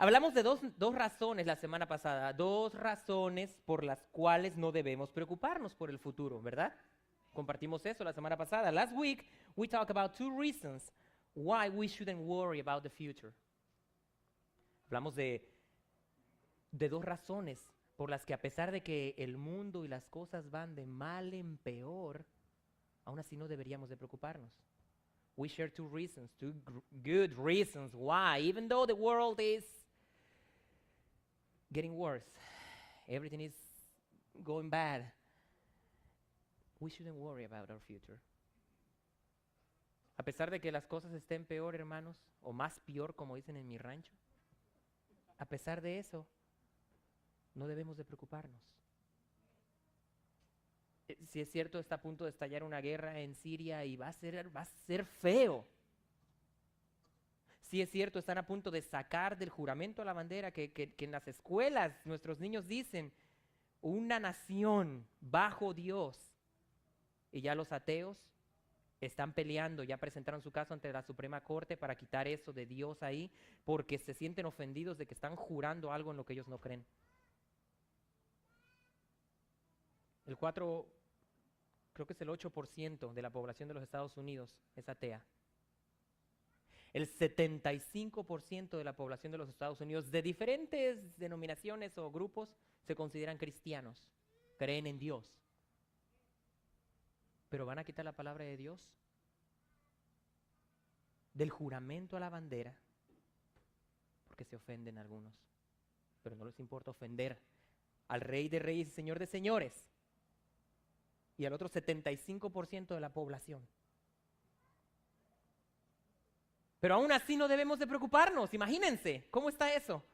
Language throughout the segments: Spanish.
Hablamos de dos razones la semana pasada, dos razones por las cuales no debemos preocuparnos por el futuro, ¿verdad? Compartimos eso la semana pasada. Last week, we talked about two reasons why we shouldn't worry about the future. Hablamos de dos razones por las que a pesar de que el mundo y las cosas van de mal en peor, aún así no deberíamos de preocuparnos. We share two reasons, good reasons why, even though the world is getting worse, everything is going bad, we shouldn't worry about our future. A pesar de que las cosas estén peor, hermanos, o más peor, como dicen en mi rancho, a pesar de eso, no debemos de preocuparnos. Si es cierto, está a punto de estallar una guerra en Siria y va a ser feo. Si es cierto, están a punto de sacar del juramento a la bandera que en las escuelas nuestros niños dicen una nación bajo Dios. Y ya los ateos están peleando, ya presentaron su caso ante la Suprema Corte para quitar eso de Dios ahí, porque se sienten ofendidos de que están jurando algo en lo que ellos no creen. Creo que es el 8% de la población de los Estados Unidos es atea. El 75% de la población de los Estados Unidos, de diferentes denominaciones o grupos, se consideran cristianos, creen en Dios. ¿Pero van a quitar la palabra de Dios? Del juramento a la bandera, porque se ofenden algunos. Pero no les importa ofender al Rey de Reyes y Señor de Señores y al otro 75% de la población. Pero aún así no debemos de preocuparnos. Imagínense, ¿cómo está eso?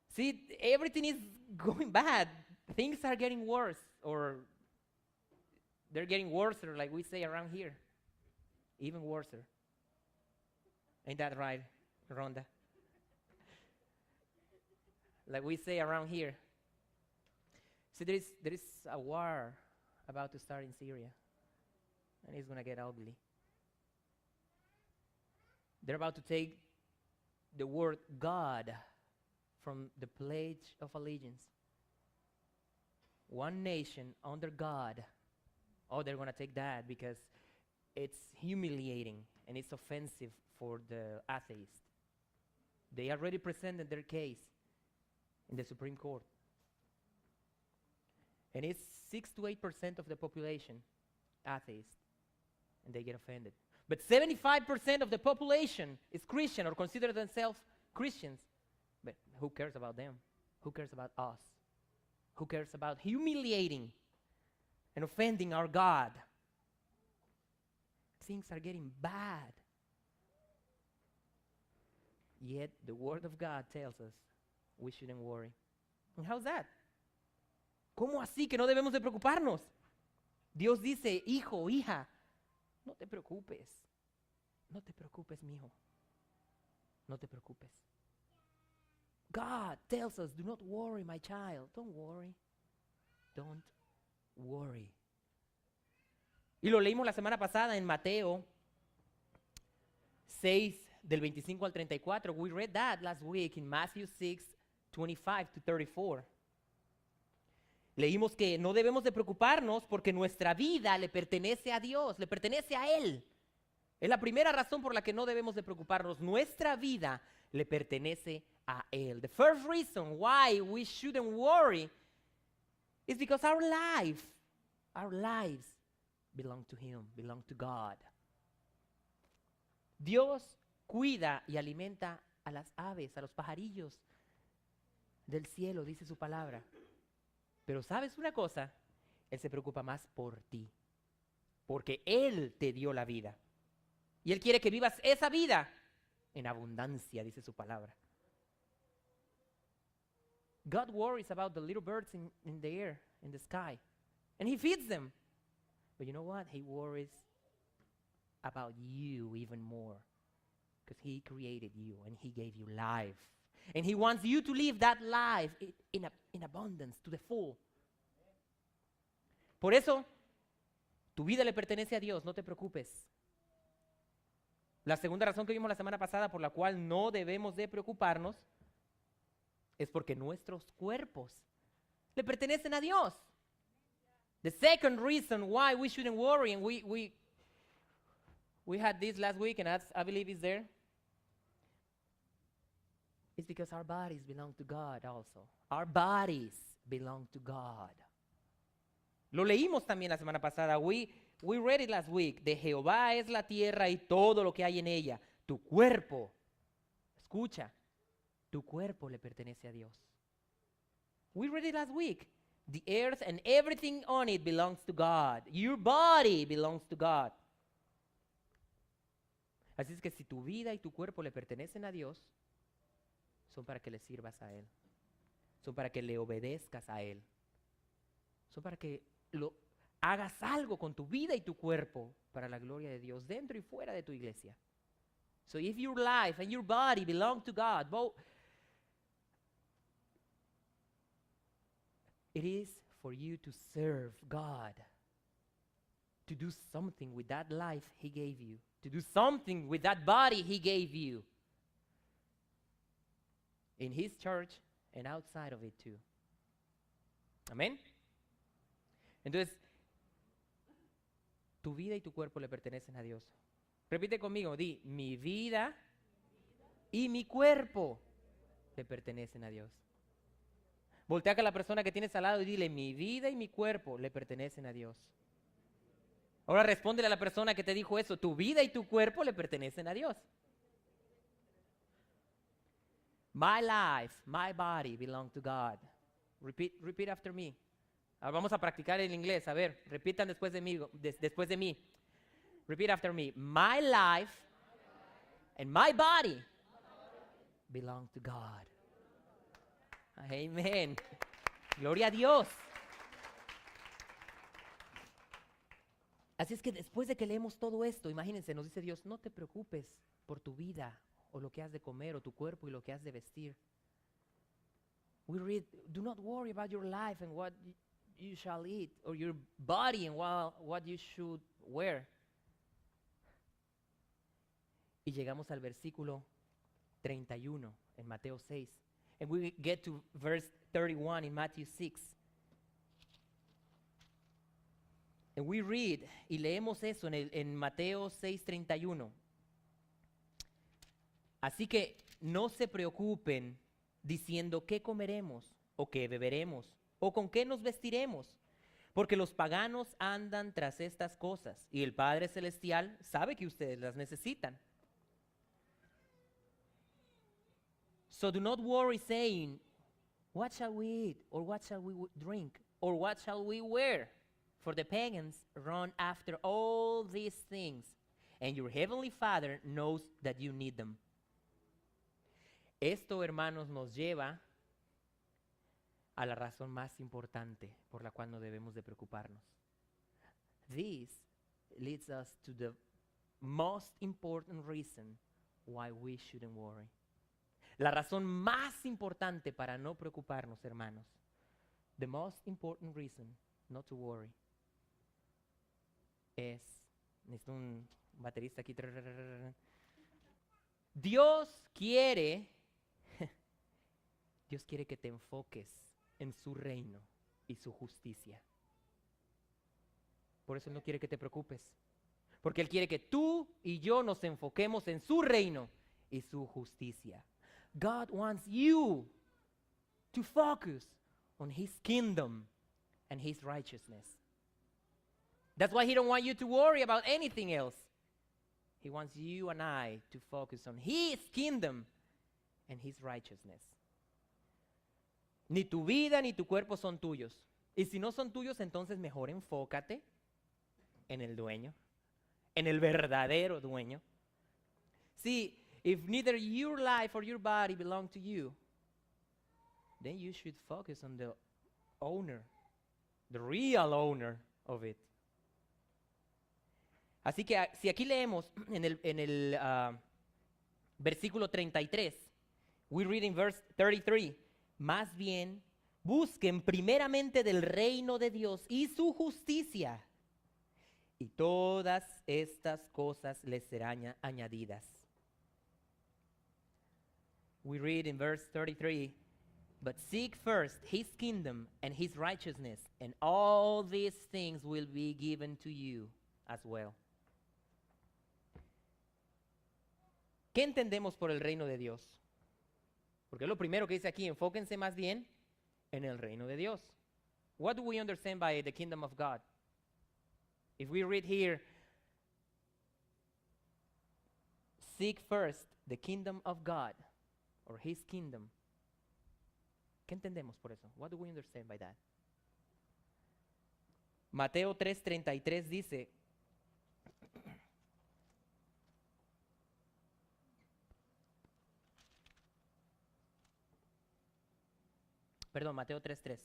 See, everything is going bad. Things are getting worse, or they're getting worse, like we say around here. Even worse. Ain't that right, Rhonda? Like we say around here. See, there is a war about to start in Syria, and it's going to get ugly. They're about to take the word God from the Pledge of Allegiance. One nation under God. Oh, they're going to take that because it's humiliating and it's offensive for the atheists. They already presented their case in the Supreme Court. And it's 6 to 8% of the population, atheists, and they get offended. But 75% of the population is Christian or consider themselves Christians. But who cares about them? Who cares about us? Who cares about humiliating and offending our God? Things are getting bad. Yet the Word of God tells us we shouldn't worry. And how's that? ¿Cómo así que no debemos de preocuparnos? Dios dice, hijo, hija, no te preocupes. No te preocupes, mijo. No te preocupes. God tells us, do not worry, my child. Don't worry. Don't worry. Y lo leímos la semana pasada en Mateo 6, del 25 al 34. We read that last week in Matthew 6, 25 to 34. Leímos que no debemos de preocuparnos porque nuestra vida le pertenece a Dios, le pertenece a Él. Es la primera razón por la que no debemos de preocuparnos. Nuestra vida le pertenece a Él. The first reason why we shouldn't worry is because our lives belong to Him, belong to God. Dios cuida y alimenta a las aves, a los pajarillos del cielo, dice su palabra. Pero ¿sabes una cosa? Él se preocupa más por ti, porque Él te dio la vida. Y Él quiere que vivas esa vida en abundancia, dice su palabra. God worries about the little birds in the air, in the sky, and He feeds them. But you know what? He worries about you even more, because He created you and He gave you life. And He wants you to live that life in abundance, to the full. Por eso, tu vida le pertenece a Dios, no te preocupes. La segunda razón que vimos la semana pasada por la cual no debemos de preocuparnos es porque nuestros cuerpos le pertenecen a Dios. The second reason why we shouldn't worry, and we had this last week, and I believe it's there, is because our bodies belong to God also. Our bodies belong to God. Lo leímos también la semana pasada. We read it last week. De Jehová es la tierra y todo lo que hay en ella. Tu cuerpo, escucha, tu cuerpo le pertenece a Dios. We read it last week. The earth and everything on it belongs to God. Your body belongs to God. Así es que si tu vida y tu cuerpo le pertenecen a Dios, son para que le sirvas a Él. Son para que le obedezcas a Él. Son para que hagas algo con tu vida y tu cuerpo para la gloria de Dios, dentro y fuera de tu iglesia. So if your life and your body belong to God, it is for you to serve God, to do something with that life He gave you, to do something with that body He gave you, in His church and outside of it too. Amén. Entonces, tu vida y tu cuerpo le pertenecen a Dios. Repite conmigo, di, mi vida y mi cuerpo le pertenecen a Dios. Voltea con la persona que tienes al lado y dile, mi vida y mi cuerpo le pertenecen a Dios. Ahora respóndele a la persona que te dijo eso, tu vida y tu cuerpo le pertenecen a Dios. My life, my body belong to God. Repeat after me. Ahora vamos a practicar el inglés. A ver, repitan después de mí. Repeat after me. My life and my body belong to God. Amen. Gloria a Dios. Así es que después de que leemos todo esto, imagínense, nos dice Dios, no te preocupes por tu vida o lo que has de comer o tu cuerpo y lo que has de vestir. We read, do not worry about your life and what you shall eat, or your body and what you should wear. Y llegamos al versículo 31 en Mateo 6. And we get to verse 31 in Matthew 6. And we read, y leemos eso en Mateo 6:31. Así que no se preocupen diciendo qué comeremos o qué beberemos o con qué nos vestiremos, porque los paganos andan tras estas cosas y el Padre Celestial sabe que ustedes las necesitan. So do not worry saying, what shall we eat, or what shall we drink, or what shall we wear? For the pagans run after all these things, and your heavenly Father knows that you need them. Esto, hermanos, nos lleva a la razón más importante por la cual no debemos de preocuparnos. This leads us to the most important reason why we shouldn't worry. La razón más importante para no preocuparnos, hermanos. The most important reason not to worry es, necesito un baterista aquí. Dios quiere que te enfoques en su reino y su justicia. Por eso Él no quiere que te preocupes. Porque Él quiere que tú y yo nos enfoquemos en su reino y su justicia. God wants you to focus on His kingdom and His righteousness. That's why He don't want you to worry about anything else. He wants you and I to focus on His kingdom and His righteousness. Ni tu vida ni tu cuerpo son tuyos. Y si no son tuyos, entonces mejor enfócate en el dueño, en el verdadero dueño. See, if neither your life or your body belong to you, then you should focus on the owner, the real owner of it. Así que si aquí leemos en el versículo 33, we read in verse 33, más bien busquen primeramente del reino de Dios y su justicia, y todas estas cosas les serán añadidas. We read in verse 33, but seek first his kingdom and his righteousness, and all these things will be given to you as well. ¿Qué entendemos por el reino de Dios? Porque es lo primero que dice aquí, enfóquense más bien en el reino de Dios. What do we understand by the kingdom of God? If we read here, seek first the kingdom of God, or his kingdom. ¿Qué entendemos por eso? What do we understand by that? Mateo 3:33 dice, perdón, Mateo 3:3.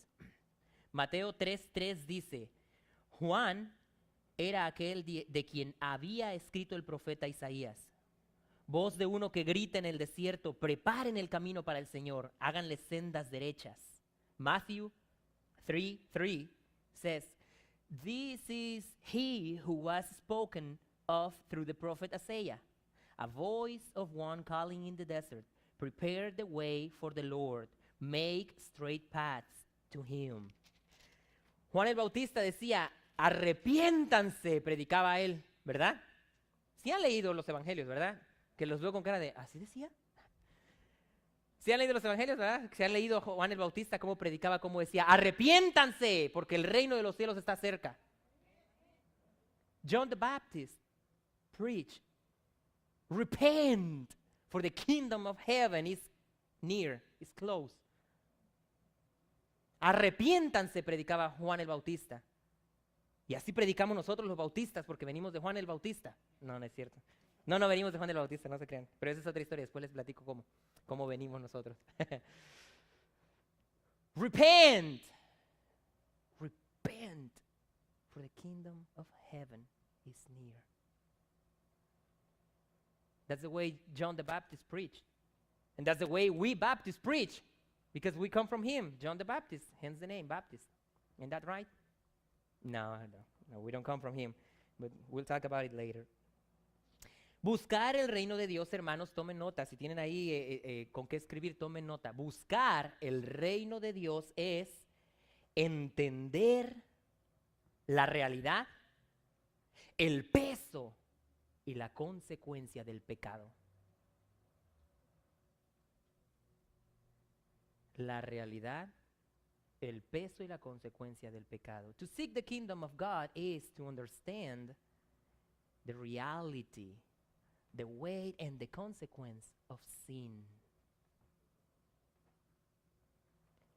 Mateo 3:3 dice, Juan era aquel de quien había escrito el profeta Isaías. Voz de uno que grita en el desierto, preparen el camino para el Señor, háganle sendas derechas. Matthew 3:3 says, this is he who was spoken of through the prophet Isaiah, a voice of one calling in the desert, prepare the way for the Lord, make straight paths to him. Juan el Bautista decía, arrepiéntanse, predicaba él, ¿verdad? Sí han leído los evangelios, ¿verdad? Que los veo con cara de, ¿así decía? ¿Sí han leído los evangelios, verdad? ¿Se han leído a Juan el Bautista cómo predicaba, cómo decía, arrepiéntanse, porque el reino de los cielos está cerca? John the Baptist preached, repent, for the kingdom of heaven is near, is close. Arrepiéntanse, predicaba Juan el Bautista. Y así predicamos nosotros los bautistas, porque venimos de Juan el Bautista. No, no es cierto. No venimos de Juan el Bautista, no se crean. Pero esa es otra historia, después les platico cómo venimos nosotros. Repent. Repent, for the kingdom of heaven is near. That's the way John the Baptist preached. And that's the way we Baptists preach. Because we come from him, John the Baptist, hence the name Baptist. Isn't that right? No, we don't come from him. But we'll talk about it later. Buscar el reino de Dios, hermanos, tomen nota. Si tienen ahí con qué escribir, tomen nota. Buscar el reino de Dios es entender la realidad, el peso y la consecuencia del pecado. La realidad, el peso y la consecuencia del pecado. To seek the kingdom of God is to understand the reality, the weight and the consequence of sin.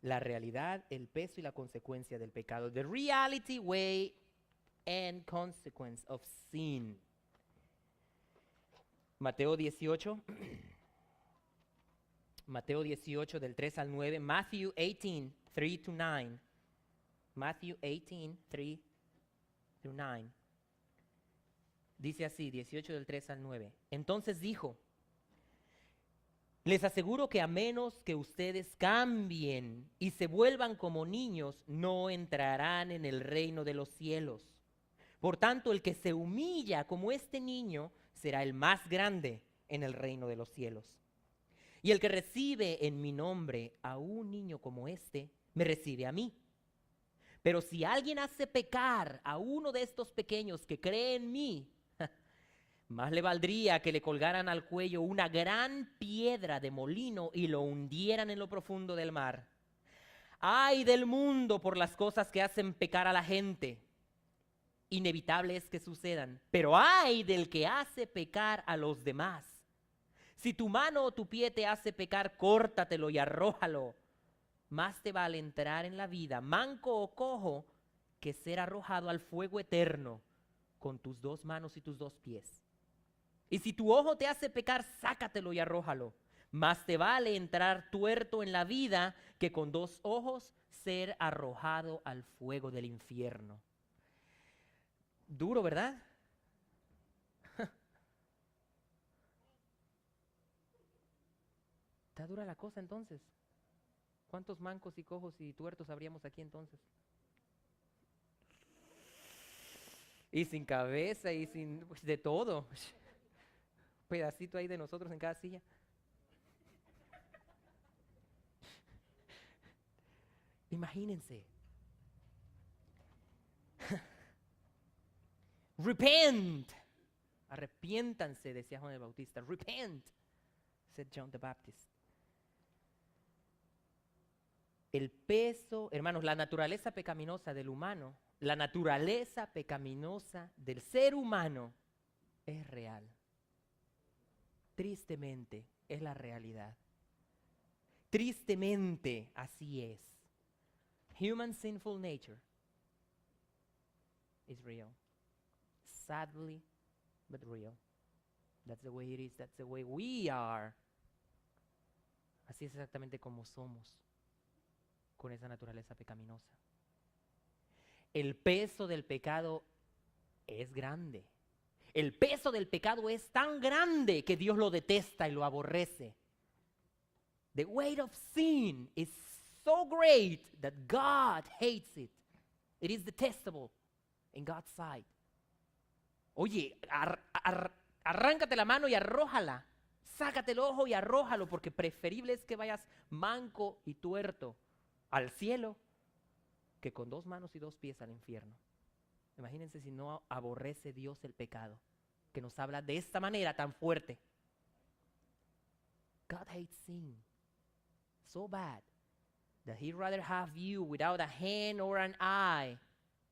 La realidad, el peso y la consecuencia del pecado. The reality, weight and consequence of sin. Mateo 18. Mateo 18 del 3 al 9. Matthew 18, 3 to 9. Matthew 18, 3 through 9. Dice así, 18 del 3 al 9. Entonces dijo, les aseguro que a menos que ustedes cambien y se vuelvan como niños, no entrarán en el reino de los cielos. Por tanto, el que se humilla como este niño será el más grande en el reino de los cielos. Y el que recibe en mi nombre a un niño como este, me recibe a mí. Pero si alguien hace pecar a uno de estos pequeños que cree en mí, más le valdría que le colgaran al cuello una gran piedra de molino y lo hundieran en lo profundo del mar. ¡Ay del mundo por las cosas que hacen pecar a la gente! Inevitable es que sucedan, pero ¡ay del que hace pecar a los demás! Si tu mano o tu pie te hace pecar, córtatelo y arrójalo. Más te vale entrar en la vida, manco o cojo, que ser arrojado al fuego eterno con tus dos manos y tus dos pies. Y si tu ojo te hace pecar, sácatelo y arrójalo. Más te vale entrar tuerto en la vida que con dos ojos ser arrojado al fuego del infierno. Duro, ¿verdad? Está dura la cosa entonces. ¿Cuántos mancos y cojos y tuertos habríamos aquí entonces? y sin cabeza y sin pues, de todo. Pedacito ahí de nosotros en cada silla. Imagínense. Repent. Arrepiéntanse, decía Juan el Bautista. Repent, said John the Baptist. El peso, hermanos, la naturaleza pecaminosa del humano, la naturaleza pecaminosa del ser humano es real. Tristemente, es la realidad. Tristemente, así es. Human sinful nature is real. Sadly, but real. That's the way it is. That's the way we are. Así es exactamente como somos con esa naturaleza pecaminosa. El peso del pecado es grande. El peso del pecado es tan grande que Dios lo detesta y lo aborrece. The weight of sin is so great that God hates it. It is detestable in God's sight. Oye, arráncate la mano y arrójala. Sácate el ojo y arrójalo, porque preferible es que vayas manco y tuerto al cielo que con 2 manos y 2 pies al infierno. Imagínense si no aborrece Dios el pecado, que nos habla de esta manera tan fuerte. God hates sin so bad that he'd rather have you without a hand or an eye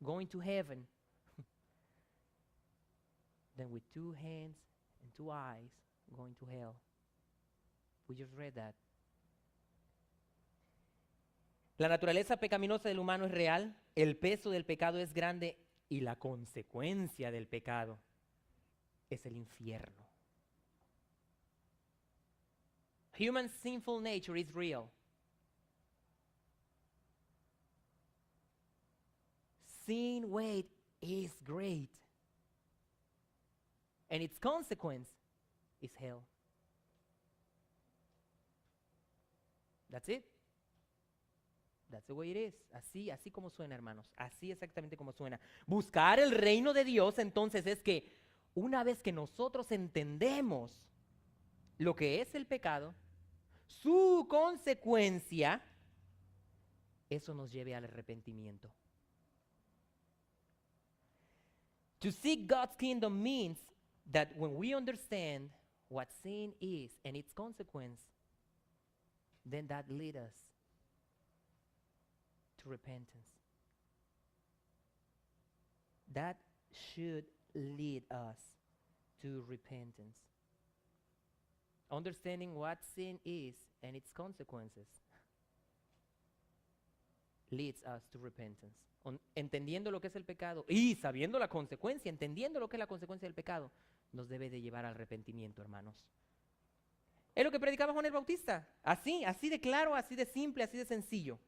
going to heaven than with 2 hands and 2 eyes going to hell. We just read that. La naturaleza pecaminosa del humano es real, el peso del pecado es grande y la consecuencia del pecado es el infierno. Human sinful nature is real. Sin weight is great. And its consequence is hell. That's it. That's the way it is. Así como suena, hermanos. Así exactamente como suena. Buscar el reino de Dios, entonces, es que una vez que nosotros entendemos lo que es el pecado, su consecuencia, eso nos lleve al arrepentimiento. To seek God's kingdom means that when we understand what sin is and its consequence, then that leads us to repentance. That should lead us to repentance. Understanding what sin is and its consequences leads us to repentance. Entendiendo lo que es el pecado y sabiendo la consecuencia, entendiendo lo que es la consecuencia del pecado, nos debe de llevar al arrepentimiento, hermanos. Es lo que predicaba Juan el Bautista. Así de claro, así de simple, así de sencillo.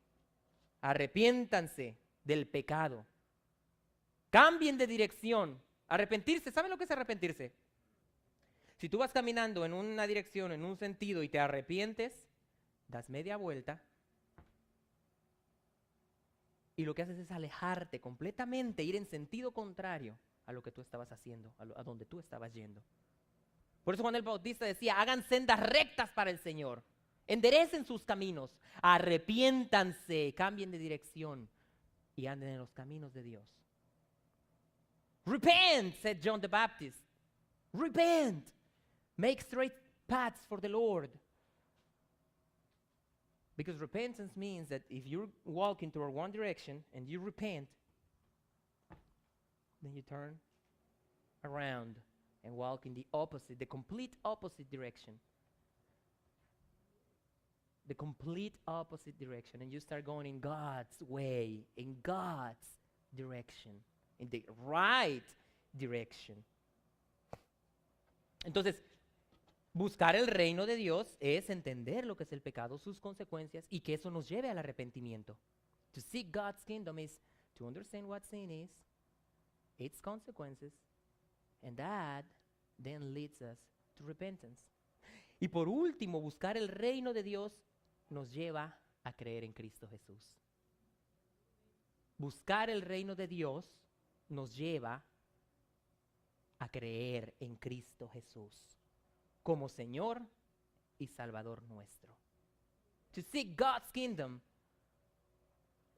Arrepiéntanse del pecado. Cambien de dirección. Arrepentirse, ¿saben lo que es arrepentirse? Si tú vas caminando en una dirección, en un sentido y te arrepientes, das media vuelta y lo que haces es alejarte completamente, ir en sentido contrario a lo que tú estabas haciendo, a donde tú estabas yendo. Por eso Juan el Bautista decía, hagan sendas rectas para el Señor, enderecen sus caminos, arrepiéntanse, cambien de dirección y anden en los caminos de Dios. Repent, said John the Baptist. Repent. Make straight paths for the Lord. Because repentance means that if you're walking toward one direction and you repent, then you turn around and walk in the opposite, the complete opposite direction. The complete opposite direction. And you start going in God's way, in God's direction, in the right direction. Entonces, buscar el reino de Dios es entender lo que es el pecado, sus consecuencias y que eso nos lleve al arrepentimiento. To seek God's kingdom is to understand what sin is, its consequences, and that then leads us to repentance. Y por último, buscar el reino de Dios nos lleva a creer en Cristo Jesús. Buscar el reino de Dios nos lleva a creer en Cristo Jesús como Señor y Salvador nuestro. To seek God's kingdom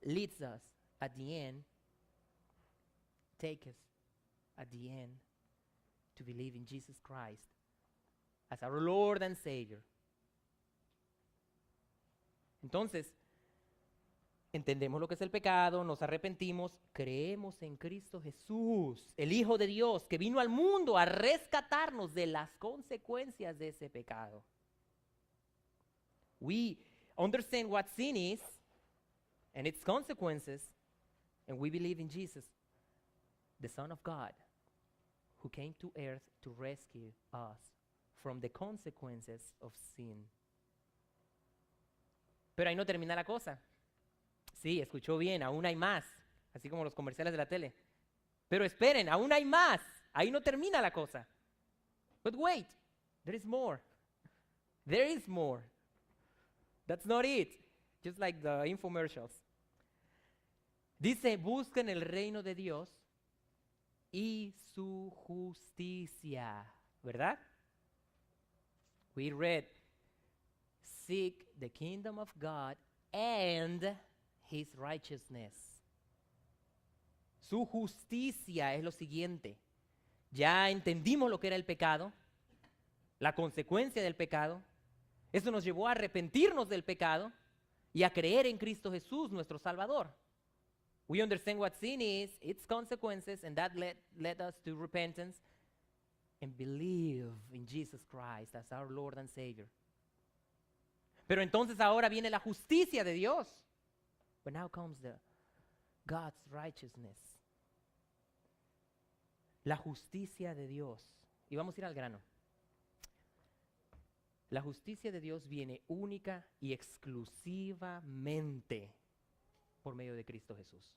leads us at the end, take us at the end to believe in Jesus Christ as our Lord and Savior. Entonces, entendemos lo que es el pecado, nos arrepentimos, creemos en Cristo Jesús, el Hijo de Dios, que vino al mundo a rescatarnos de las consecuencias de ese pecado. We understand what sin is and its consequences, and we believe in Jesus, the Son of God, who came to earth to rescue us from the consequences of sin. Pero ahí no termina la cosa. Sí, escuchó bien, aún hay más, así como los comerciales de la tele. Pero esperen, aún hay más. Ahí no termina la cosa. But wait, there is more. There is more. That's not it. Just like the infomercials. Dice, busquen el reino de Dios y su justicia, ¿verdad? We read, seek the kingdom of God and his righteousness. Su justicia es lo siguiente. Ya entendimos lo que era el pecado, la consecuencia del pecado. Eso nos llevó a arrepentirnos del pecado y a creer en Cristo Jesús, nuestro Salvador. We understand what sin is, its consequences, and that led us to repentance and believe in Jesus Christ as our Lord and Savior. Pero entonces ahora viene la justicia de Dios. But now comes God's righteousness. La justicia de Dios. Y vamos a ir al grano. La justicia de Dios viene única y exclusivamente por medio de Cristo Jesús.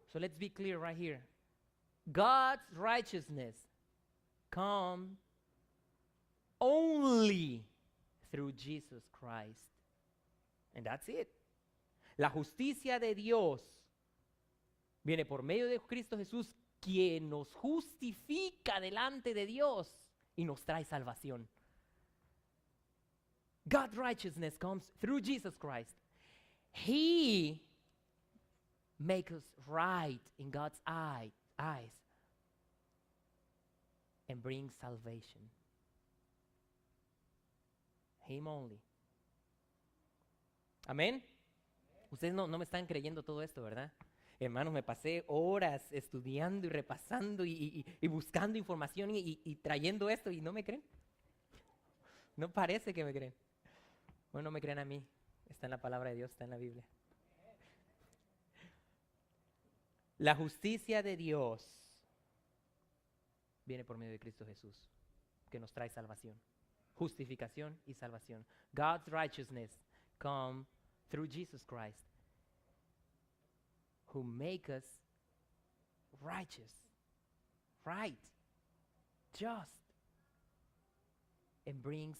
So let's be clear right here. God's righteousness comes only through Jesus Christ. And that's it. La justicia de Dios viene por medio de Cristo Jesús, quien nos justifica delante de Dios y nos trae salvación. God's righteousness comes through Jesus Christ. He makes us right in God's eyes and brings salvation. Him only. Amén. Ustedes no me están creyendo todo esto, ¿verdad? Hermanos, me pasé horas estudiando y repasando y buscando información y trayendo esto y no me creen. No parece que me creen. Bueno, no me creen a mí. Está en la palabra de Dios, está en la Biblia. La justicia de Dios viene por medio de Cristo Jesús, que nos trae salvación. Justificación y salvación. God's righteousness come through Jesus Christ, who make us righteous, right, just, and brings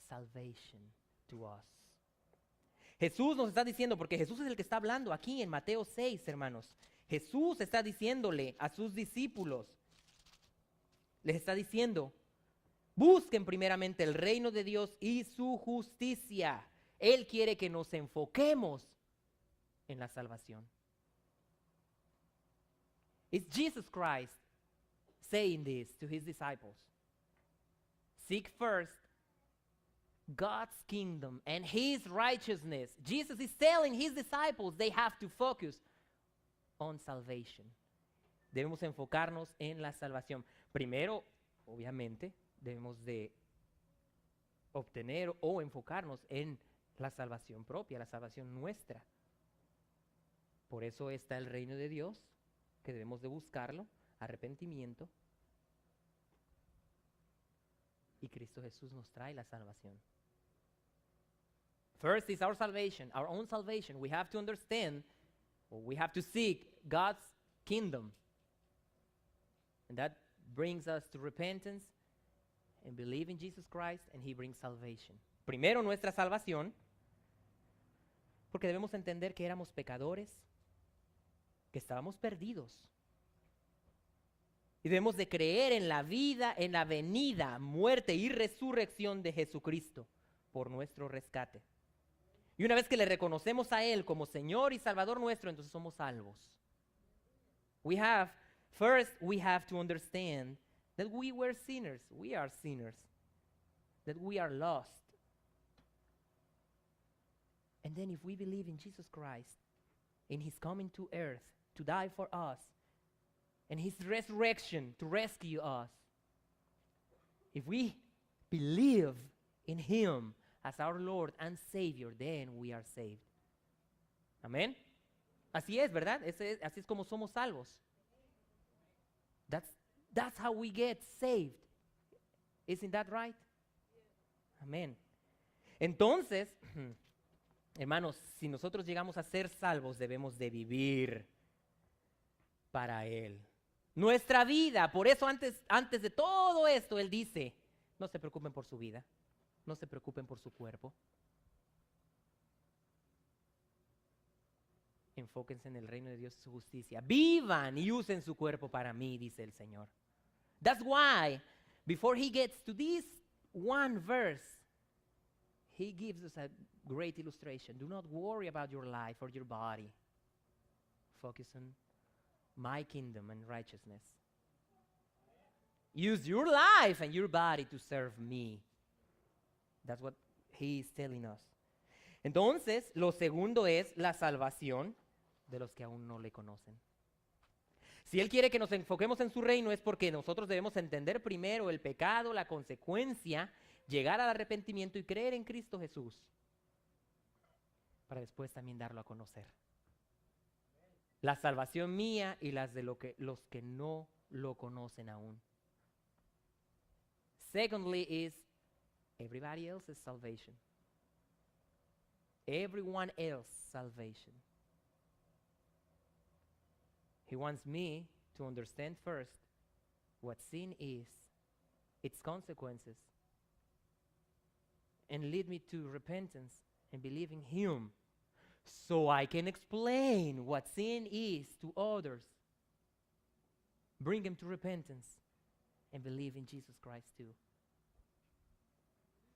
salvation to us. Jesús nos está diciendo, porque Jesús es el que está hablando aquí en Mateo 6, hermanos. Jesús está diciéndole a sus discípulos, les está diciendo, busquen primeramente el reino de Dios y su justicia. Él quiere que nos enfoquemos en la salvación. It's Jesus Christ saying this to his disciples. Seek first God's kingdom and his righteousness. Jesus is telling his disciples they have to focus on salvation. Debemos enfocarnos en la salvación. Primero, obviamente, debemos de obtener o enfocarnos en la salvación propia, la salvación nuestra. Por eso está el reino de Dios, que debemos de buscarlo, arrepentimiento. Y Cristo Jesús nos trae la salvación. First is our salvation, our own salvation. We have to understand, or we have to seek God's kingdom. And that brings us to repentance and believe in Jesus Christ, and he brings salvation. Primero nuestra salvación, porque debemos entender que éramos pecadores, que estábamos perdidos, Y debemos de creer en la vida, en la venida, muerte y resurrección de Jesucristo por nuestro rescate. Y una vez que le reconocemos a Él como Señor y Salvador nuestro, entonces somos salvos. First we have to understand that we were sinners. We are sinners. That we are lost. And then if we believe in Jesus Christ, in His coming to earth to die for us, and His resurrection to rescue us, if we believe in Him as our Lord and Savior, then we are saved. Amén. Así es, ¿verdad? Así es como somos salvos. That's how we get saved. Isn't that right? Amén. Entonces, hermanos, si nosotros llegamos a ser salvos, debemos de vivir para Él. Nuestra vida, por eso antes de todo esto, Él dice, no se preocupen por su vida, no se preocupen por su cuerpo. Enfóquense en el reino de Dios y su justicia. Vivan y usen su cuerpo para mí, dice el Señor. That's why, before He gets to this one verse, He gives us a great illustration. Do not worry about your life or your body. Focus on my kingdom and righteousness. Use your life and your body to serve me. That's what He is telling us. Entonces, lo segundo es la salvación de los que aún no le conocen. Si Él quiere que nos enfoquemos en su reino es porque nosotros debemos entender primero el pecado, la consecuencia, llegar al arrepentimiento y creer en Cristo Jesús, para después también darlo a conocer. La salvación mía y las de los que no lo conocen aún. Secondly is everybody else's salvation. Everyone else's salvation. He wants me to understand first what sin is, its consequences, and lead me to repentance and believe in Him so I can explain what sin is to others. Bring them to repentance and believe in Jesus Christ too.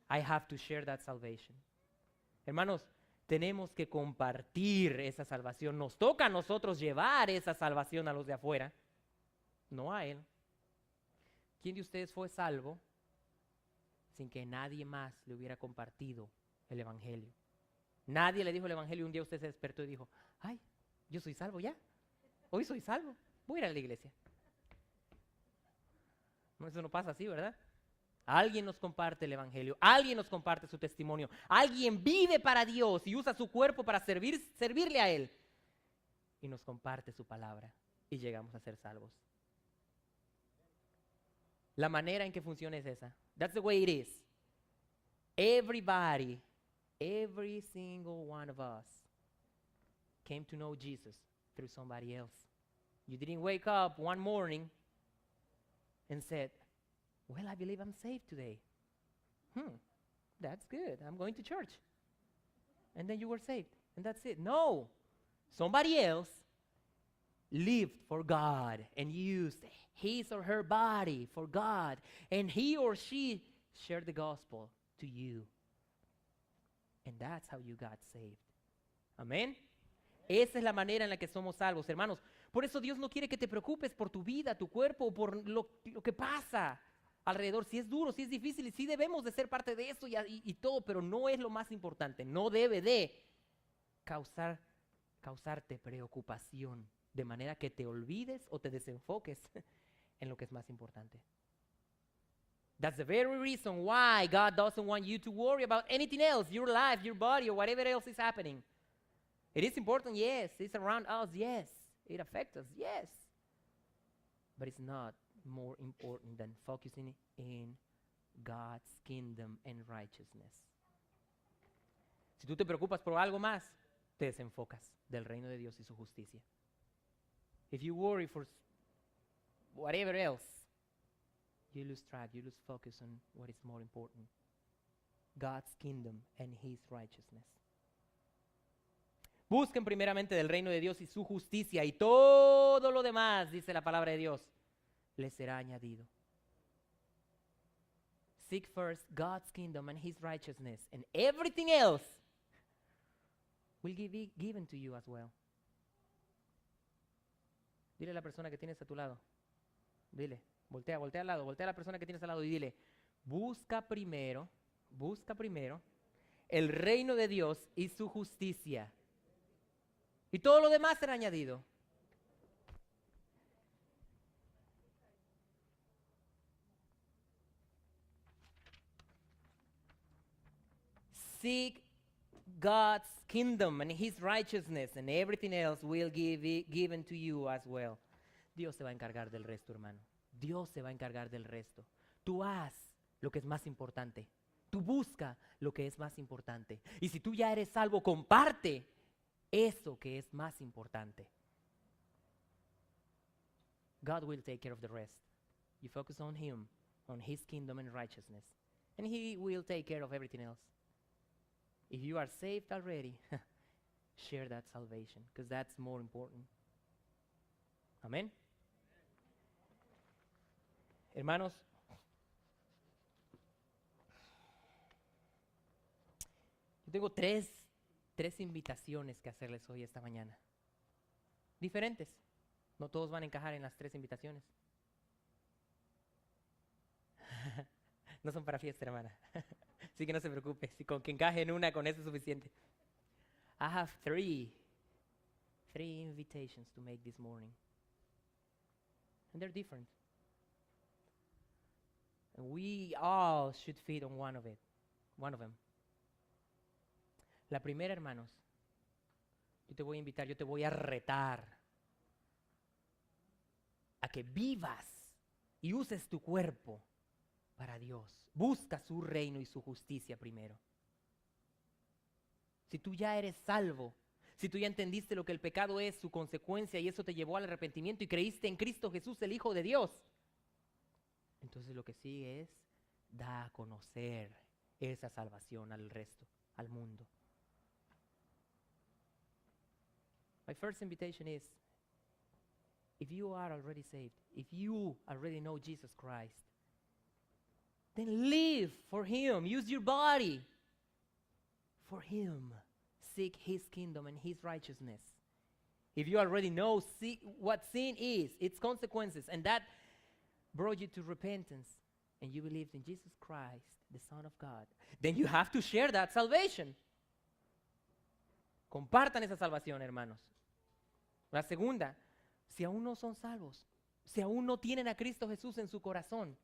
I have to share that salvation. Hermanos, tenemos que compartir esa salvación. Nos toca a nosotros llevar esa salvación a los de afuera, no a Él. ¿Quién de ustedes fue salvo sin que nadie más le hubiera compartido el Evangelio? Nadie le dijo el Evangelio y un día usted se despertó y dijo, ay, yo soy salvo ya. Hoy soy salvo. Voy a ir a la iglesia. No, eso no pasa así, ¿verdad? Alguien nos comparte el Evangelio, alguien nos comparte su testimonio, alguien vive para Dios y usa su cuerpo para servirle a Él y nos comparte su palabra y llegamos a ser salvos. La manera en que funciona es esa. That's the way it is. Everybody, every single one of us came to know Jesus through somebody else. You didn't wake up one morning and said, well, I believe I'm saved today. That's good. I'm going to church. And then you were saved. And that's it. No. Somebody else lived for God and used his or her body for God. And he or she shared the gospel to you. And that's how you got saved. Amén. Esa es la manera en la que somos salvos, hermanos. Por eso Dios no quiere que te preocupes por tu vida, tu cuerpo, por lo que pasa alrededor. Si es duro, si es difícil, y sí debemos de ser parte de eso y todo, pero no es lo más importante. No debe de causarte preocupación, de manera que te olvides o te desenfoques en lo que es más importante. That's the very reason why God doesn't want you to worry about anything else, your life, your body, or whatever else is happening. It is important, yes. It's around us, yes. It affects us, yes. But it's not more important than focusing in God's kingdom and righteousness. Si tú te preocupas por algo más, te desenfocas del reino de Dios y su justicia. If you worry for whatever else, you lose track, you lose focus on what is more important. God's kingdom and His righteousness. Busquen primeramente del reino de Dios y su justicia y todo lo demás, dice la palabra de Dios, les será añadido. Seek first God's kingdom and his righteousness, and everything else will be given to you as well. Dile a la persona que tienes a tu lado. Dile, voltea al lado, voltea a la persona que tienes al lado y dile, busca primero el reino de Dios y su justicia. Y todo lo demás será añadido. Seek God's kingdom and his righteousness, and everything else will be given to you as well. Dios se va a encargar del resto, hermano. Dios se va a encargar del resto. Tú haz lo que es más importante. Tú busca lo que es más importante. Y si tú ya eres salvo, comparte eso que es más importante. God will take care of the rest. You focus on him, on his kingdom and righteousness, and he will take care of everything else. If you are saved already, share that salvation, because that's more important. Amén. Hermanos, yo tengo tres invitaciones que hacerles hoy esta mañana. Diferentes. No todos van a encajar en las tres invitaciones. No son para fiesta, hermana. Así que no se preocupe. Si con que encaje en una, con eso es suficiente. I have three invitations to make this morning. And they're different. And we all should feed on one of them. La primera, hermanos, yo te voy a invitar, yo te voy a retar a que vivas y uses tu cuerpo para Dios. Busca su reino y su justicia primero. Si tú ya eres salvo, si tú ya entendiste lo que el pecado es, su consecuencia, y eso te llevó al arrepentimiento y creíste en Cristo Jesús, el Hijo de Dios, entonces lo que sigue es da a conocer esa salvación al resto, al mundo. My first invitation is, if you are already saved, if you already know Jesus Christ, then live for him. Use your body for him. Seek his kingdom and his righteousness. If you already know what sin is, its consequences, and that brought you to repentance, and you believed in Jesus Christ, the Son of God, then you have to share that salvation. Compartan esa salvación, hermanos. La segunda, si aún no son salvos, si aún no tienen a Cristo Jesús en su corazón,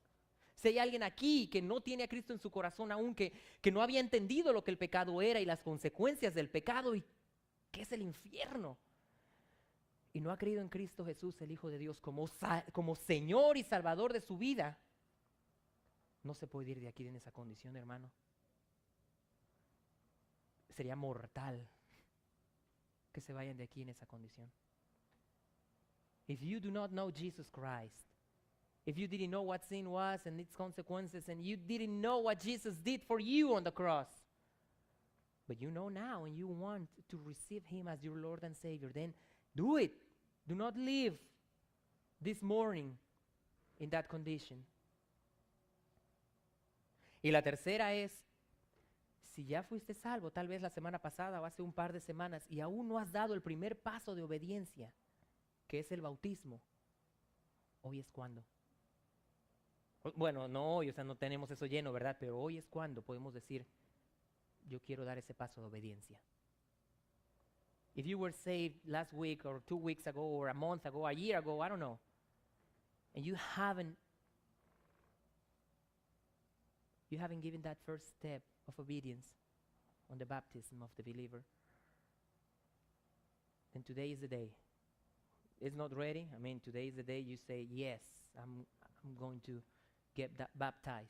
si hay alguien aquí que no tiene a Cristo en su corazón aún, que no había entendido lo que el pecado era y las consecuencias del pecado y qué es el infierno, y no ha creído en Cristo Jesús, el Hijo de Dios, como Señor y Salvador de su vida, no se puede ir de aquí en esa condición, hermano. Sería mortal que se vayan de aquí en esa condición. If you do not know Jesus Christ, if you didn't know what sin was and its consequences, and you didn't know what Jesus did for you on the cross, but you know now and you want to receive him as your Lord and Savior, then do it. Do not live this morning in that condition. Y la tercera es, si ya fuiste salvo, tal vez la semana pasada o hace un par de semanas, y aún no has dado el primer paso de obediencia, que es el bautismo, hoy es cuando. Bueno, no hoy, o sea, no tenemos eso lleno, ¿verdad? Pero hoy es cuando podemos decir, yo quiero dar ese paso de obediencia. If you were saved last week or 2 weeks ago or a month ago, a year ago, I don't know, and you haven't given that first step of obedience on the baptism of the believer, then today is the day. It's not ready. I mean, today is the day you say, yes, I'm going to get baptized.